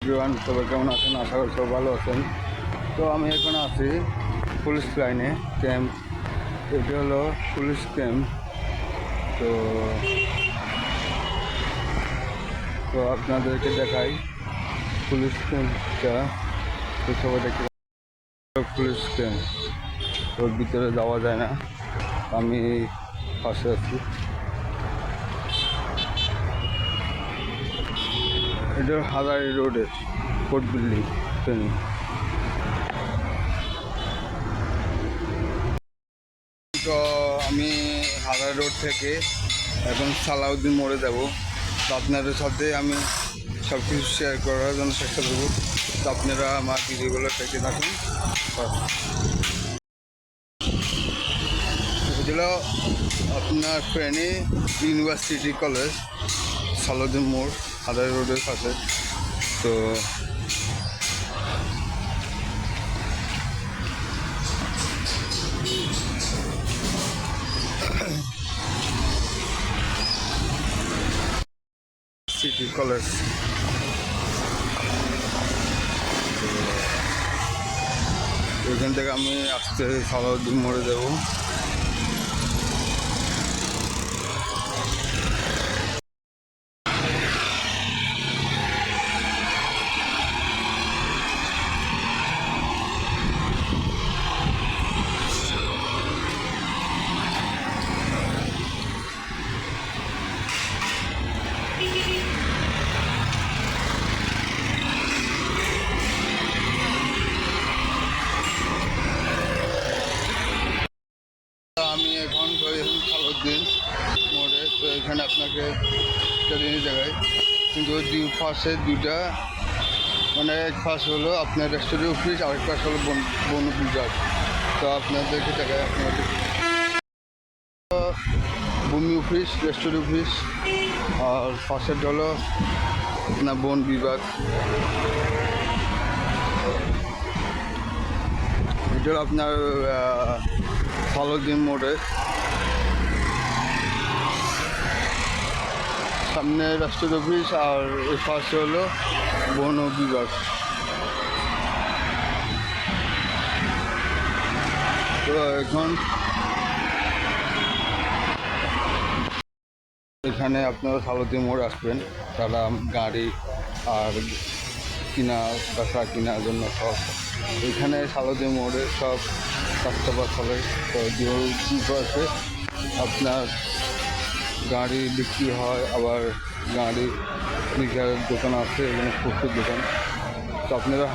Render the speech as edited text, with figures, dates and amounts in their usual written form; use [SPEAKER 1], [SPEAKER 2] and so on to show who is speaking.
[SPEAKER 1] Everyone, সবাই কেমন আছেন? আশা করি সব ভালো আছেন। তো আমি এখানে আছি পুলিশ লাইনে ক্যাম্প। এটি হলো পুলিশ ক্যাম্প। তো তো আপনাদেরকে দেখাই পুলিশ ক্যাম্পটা। তো সবাই দেখতে পুলিশ ক্যাম্প। ওর ভিতরে যাওয়া যায় না, আমি পাশে আছি। এটা হাজারি রোডের কোর্ট বিল্ডিং। তো আমি হাজার রোড থেকে এখন সালাউদ্দিন মোড়ে যাব। তো আপনাদের সাথে আমি সব কিছু শেয়ার করার জন্য চেষ্টা করব। তো আপনারা আমার ভিডিওগুলো দেখতে থাকুন। এগুলো আপনার ফেনী ইউনিভার্সিটি কলেজ, সালাউদ্দিন মোড়, হাজার রোডের কাছে। তো সিটি কলেজ, এখান থেকে আমি আসতে সালাউদ্দিন মোড়ে যাব। আমি এখন সালাউদ্দিন মোড়ে। তো এখানে আপনাকে নিয়ে জায়গায় কিন্তু দুই পাশে দুইটা, মানে এক পাশ হলো আপনার রেস্টুরেন্ট অফিস, আরেক পাশ হলো বন বিভাগ। তো আপনাদেরকে জায়গায় আপনাদের ভূমি অফিস, রেস্টুরেন্ট অফিস, আর পাশের হলো আপনার বন বিভাগ। এটা হলো আপনার সালাউদ্দিন মোড়ে সামনে রেস্টুরেন্ট অফিস, আর এর পাশে হলো বন বিভাগ। তো এখন এখানে আপনারা সালাউদ্দিন মোড় আসবেন, তারা গাড়ি আর বেচা কেনার জন্য সব এখানে সালাউদ্দিন মোড়ে সব কাস্টমার চলে। তো আছে আপনার গাড়ি বিক্রি হয়, আবার গাড়ি দোকান আছে, এখানে প্রচুর দোকান। তো আপনারা